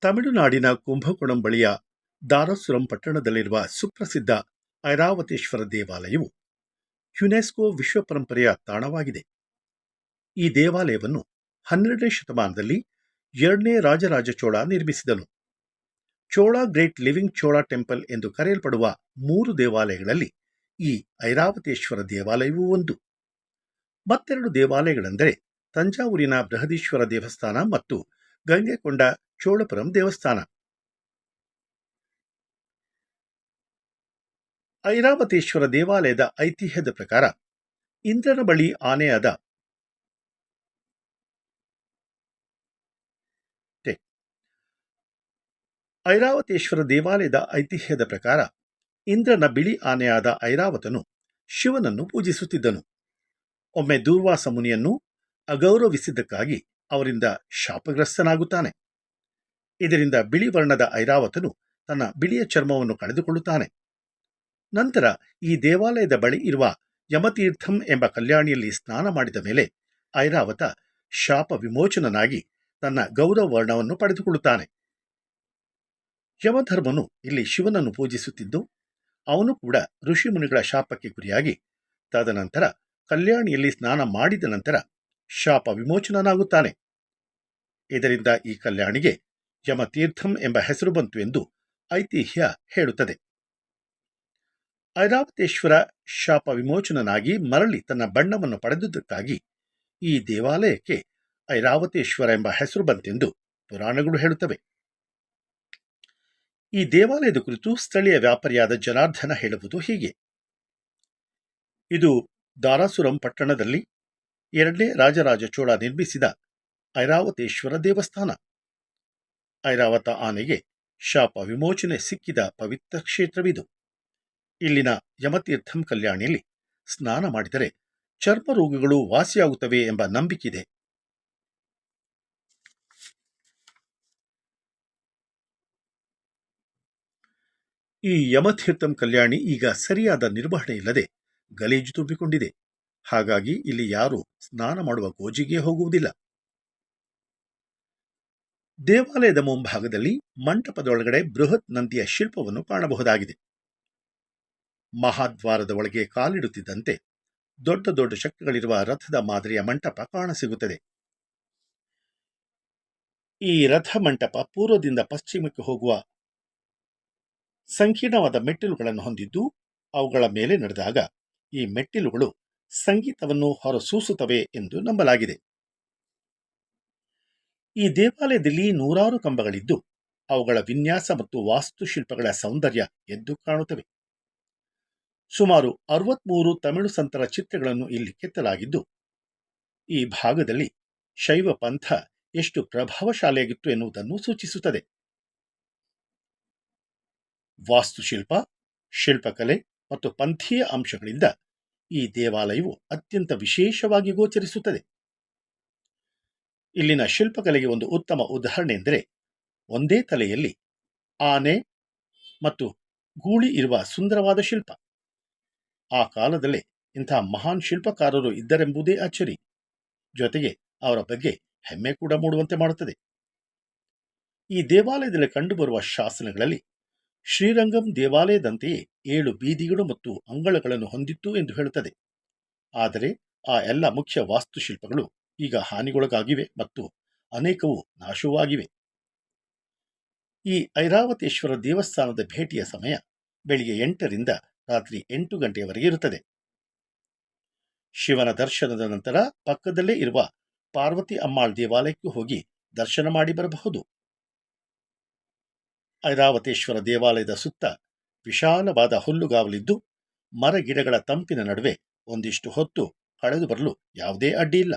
ತಮಿಳುನಾಡಿನ ಕುಂಭಕೋಣಂ ಬಳಿಯ ದಾರಾಸುರಂ ಪಟ್ಟಣದಲ್ಲಿರುವ ಸುಪ್ರಸಿದ್ಧ ಐರಾವತೇಶ್ವರ ದೇವಾಲಯವು ಯುನೆಸ್ಕೋ ವಿಶ್ವ ಪರಂಪರೆಯ ತಾಣವಾಗಿದೆ. ಈ ದೇವಾಲಯವನ್ನು 12ನೇ ಶತಮಾನದಲ್ಲಿ 2ನೇ ರಾಜರಾಜ ಚೋಳ ನಿರ್ಮಿಸಿದನು. Chola great living Chola temple ಎಂದು ಕರೆಯಲ್ಪಡುವ 3 ದೇವಾಲಯಗಳಲ್ಲಿ ಈ ಐರಾವತೇಶ್ವರ ದೇವಾಲಯವೂ ಒಂದು. ಮತ್ತೆರಡು ದೇವಾಲಯಗಳೆಂದರೆ ತಂಜಾವೂರಿನ ಬೃಹದೀಶ್ವರ ದೇವಸ್ಥಾನ ಮತ್ತು ಗಂಗೆಕೊಂಡ ಚೋಳಪುರಂ ದೇವಸ್ಥಾನ. ಐರಾವತೇಶ್ವರ ದೇವಾಲಯದ ಐತಿಹ್ಯದ ಪ್ರಕಾರ ಇಂದ್ರನ ಬಳಿ ಆನೆಯಾದ ಐರಾವತೇಶ್ವರ ದೇವಾಲಯದ ಐತಿಹ್ಯದ ಪ್ರಕಾರ ಇಂದ್ರನ ಬಿಳಿ ಆನೆಯಾದ ಐರಾವತನು ಶಿವನನ್ನು ಪೂಜಿಸುತ್ತಿದ್ದನು. ಒಮ್ಮೆ ದೂರ್ವಾಸ ಮುನಿಯನ್ನು ಅಗೌರವಿಸಿದ್ದಕ್ಕಾಗಿ ಅವರಿಂದ ಶಾಪಗ್ರಸ್ತನಾಗುತ್ತಾನೆ. ಇದರಿಂದ ಬಿಳಿ ವರ್ಣದ ಐರಾವತನು ತನ್ನ ಬಿಳಿಯ ಚರ್ಮವನ್ನು ಕಳೆದುಕೊಳ್ಳುತ್ತಾನೆ. ನಂತರ ಈ ದೇವಾಲಯದ ಬಳಿ ಇರುವ ಯಮತೀರ್ಥಂ ಎಂಬ ಕಲ್ಯಾಣಿಯಲ್ಲಿ ಸ್ನಾನ ಮಾಡಿದ ಮೇಲೆ ಐರಾವತ ಶಾಪ ವಿಮೋಚನನಾಗಿ ತನ್ನ ಗೌರವ ವರ್ಣವನ್ನು ಪಡೆದುಕೊಳ್ಳುತ್ತಾನೆ. ಯಮಧರ್ಮನು ಇಲ್ಲಿ ಶಿವನನ್ನು ಪೂಜಿಸುತ್ತಿದ್ದು ಅವನು ಕೂಡ ಋಷಿಮುನಿಗಳ ಶಾಪಕ್ಕೆ ಗುರಿಯಾಗಿ ತದನಂತರ ಕಲ್ಯಾಣಿಯಲ್ಲಿ ಸ್ನಾನ ಮಾಡಿದ ನಂತರ ಶಾಪ ವಿಮೋಚನನಾಗುತ್ತಾನೆ. ಇದರಿಂದ ಈ ಕಲ್ಯಾಣಿಗೆ ಯಮತೀರ್ಥಂ ಎಂಬ ಹೆಸರು ಬಂತು ಎಂದು ಐತಿಹ್ಯ ಹೇಳುತ್ತದೆ. ಐರಾವತೇಶ್ವರ ಶಾಪ ವಿಮೋಚನನಾಗಿ ಮರಳಿ ತನ್ನ ಬಣ್ಣವನ್ನು ಪಡೆದುದಕ್ಕಾಗಿ ಈ ದೇವಾಲಯಕ್ಕೆ ಐರಾವತೇಶ್ವರ ಎಂಬ ಹೆಸರು ಬಂತೆಂದು ಪುರಾಣಗಳು ಹೇಳುತ್ತವೆ. ಈ ದೇವಾಲಯದ ಕುರಿತು ಸ್ಥಳೀಯ ವ್ಯಾಪಾರಿಯಾದ ಜನಾರ್ದನ ಹೇಳುವುದು ಹೀಗೆ: ಇದು ದಾರಾಸುರಂ ಪಟ್ಟಣದಲ್ಲಿ 2ನೇ ರಾಜರಾಜ ಚೋಳ ನಿರ್ಮಿಸಿದ ಐರಾವತೇಶ್ವರ ದೇವಸ್ಥಾನ. ಐರಾವತ ಆನೆಗೆ ಶಾಪ ವಿಮೋಚನೆ ಸಿಕ್ಕಿದ ಪವಿತ್ರ ಕ್ಷೇತ್ರವಿದು. ಇಲ್ಲಿನ ಯಮತೀರ್ಥಂ ಕಲ್ಯಾಣಿಯಲ್ಲಿ ಸ್ನಾನ ಮಾಡಿದರೆ ಚರ್ಮ ರೋಗಗಳು ವಾಸಿಯಾಗುತ್ತವೆ ಎಂಬ ನಂಬಿಕೆಯಿದೆ. ಈ ಯಮತೀರ್ಥಂ ಕಲ್ಯಾಣಿ ಈಗ ಸರಿಯಾದ ನಿರ್ವಹಣೆ ಇಲ್ಲದೆ ಗಲೀಜು ತುಂಬಿಕೊಂಡಿದೆ. ಹಾಗಾಗಿ ಇಲ್ಲಿ ಯಾರೂ ಸ್ನಾನ ಮಾಡುವ ಗೋಜಿಗೆ ಹೋಗುವುದಿಲ್ಲ. ದೇವಾಲಯದ ಮುಂಭಾಗದಲ್ಲಿ ಮಂಟಪದೊಳಗಡೆ ಬೃಹತ್ ನಂದಿಯ ಶಿಲ್ಪವನ್ನು ಕಾಣಬಹುದಾಗಿದೆ. ಮಹಾದ್ವಾರದ ಒಳಗೆ ಕಾಲಿಡುತ್ತಿದ್ದಂತೆ ದೊಡ್ಡ ದೊಡ್ಡ ಚಕ್ರಗಳಿರುವ ರಥದ ಮಾದರಿಯ ಮಂಟಪ ಕಾಣಸಿಗುತ್ತದೆ. ಈ ರಥ ಮಂಟಪ ಪೂರ್ವದಿಂದ ಪಶ್ಚಿಮಕ್ಕೆ ಹೋಗುವ ಸಂಕೀರ್ಣವಾದ ಮೆಟ್ಟಿಲುಗಳನ್ನು ಹೊಂದಿದ್ದು ಅವುಗಳ ಮೇಲೆ ನಡೆದಾಗ ಈ ಮೆಟ್ಟಿಲುಗಳು ಸಂಗೀತವನ್ನು ಹೊರಸೂಸುತ್ತವೆ ಎಂದು ನಂಬಲಾಗಿದೆ. ಈ ದೇವಾಲಯದಲ್ಲಿ 100 ಕಂಬಗಳಿದ್ದು ಅವುಗಳ ವಿನ್ಯಾಸ ಮತ್ತು ವಾಸ್ತುಶಿಲ್ಪಗಳ ಸೌಂದರ್ಯ ಎದ್ದು ಕಾಣುತ್ತವೆ. ಸುಮಾರು 63 ತಮಿಳು ಸಂತರ ಚಿತ್ರಗಳನ್ನು ಇಲ್ಲಿ ಕೆತ್ತಲಾಗಿದ್ದು ಈ ಭಾಗದಲ್ಲಿ ಶೈವ ಪಂಥ ಎಷ್ಟು ಪ್ರಭಾವಶಾಲಿಯಾಗಿತ್ತು ಎನ್ನುವುದನ್ನು ಸೂಚಿಸುತ್ತದೆ. ವಾಸ್ತುಶಿಲ್ಪ, ಶಿಲ್ಪಕಲೆ ಮತ್ತು ಪಂಥೀಯ ಅಂಶಗಳಿಂದ ಈ ದೇವಾಲಯವು ಅತ್ಯಂತ ವಿಶೇಷವಾಗಿ ಗೋಚರಿಸುತ್ತದೆ. ಇಲ್ಲಿನ ಶಿಲ್ಪಕಲೆಗೆ ಒಂದು ಉತ್ತಮ ಉದಾಹರಣೆ ಎಂದರೆ ಒಂದೇ ತಲೆಯಲ್ಲಿ ಆನೆ ಮತ್ತು ಗೂಳಿ ಇರುವ ಸುಂದರವಾದ ಶಿಲ್ಪ. ಆ ಕಾಲದಲ್ಲೇ ಇಂತಹ ಮಹಾನ್ ಶಿಲ್ಪಕಾರರು ಇದ್ದರೆಂಬುದೇ ಅಚ್ಚರಿ, ಜೊತೆಗೆ ಅವರ ಬಗ್ಗೆ ಹೆಮ್ಮೆ ಕೂಡ ಮೂಡುವಂತೆ ಮಾಡುತ್ತದೆ. ಈ ದೇವಾಲಯದಲ್ಲಿ ಕಂಡುಬರುವ ಶಾಸನಗಳಲ್ಲಿ ಶ್ರೀರಂಗಂ ದೇವಾಲಯದಂತೆಯೇ 7 ಬೀದಿಗಳು ಮತ್ತು ಅಂಗಳಗಳನ್ನು ಹೊಂದಿತ್ತು ಎಂದು ಹೇಳುತ್ತದೆ. ಆದರೆ ಆ ಎಲ್ಲ ಮುಖ್ಯ ವಾಸ್ತುಶಿಲ್ಪಗಳು ಈಗ ಹಾನಿಗೊಳಗಾಗಿವೆ ಮತ್ತು ಅನೇಕವು ನಾಶವಾಗಿವೆ. ಈ ಐರಾವತೇಶ್ವರ ದೇವಸ್ಥಾನದ ಭೇಟಿಯ ಸಮಯ ಬೆಳಿಗ್ಗೆ 8ರಿಂದ ರಾತ್ರಿ 8 ಗಂಟೆಯವರೆಗೆ ಇರುತ್ತದೆ. ಶಿವನ ದರ್ಶನದ ನಂತರ ಪಕ್ಕದಲ್ಲೇ ಇರುವ ಪಾರ್ವತಿ ಅಮ್ಮಾಳ್ ದೇವಾಲಯಕ್ಕೂ ಹೋಗಿ ದರ್ಶನ ಮಾಡಿ ಬರಬಹುದು. ಐರಾವತೇಶ್ವರ ದೇವಾಲಯದ ಸುತ್ತ ವಿಶಾಲವಾದ ಹುಲ್ಲುಗಾವಲಿದ್ದು ಮರ ಗಿಡಗಳ ತಂಪಿನ ನಡುವೆ ಒಂದಿಷ್ಟು ಹೊತ್ತು ಕಳೆದು ಬರಲು ಯಾವುದೇ ಅಡ್ಡಿ ಇಲ್ಲ.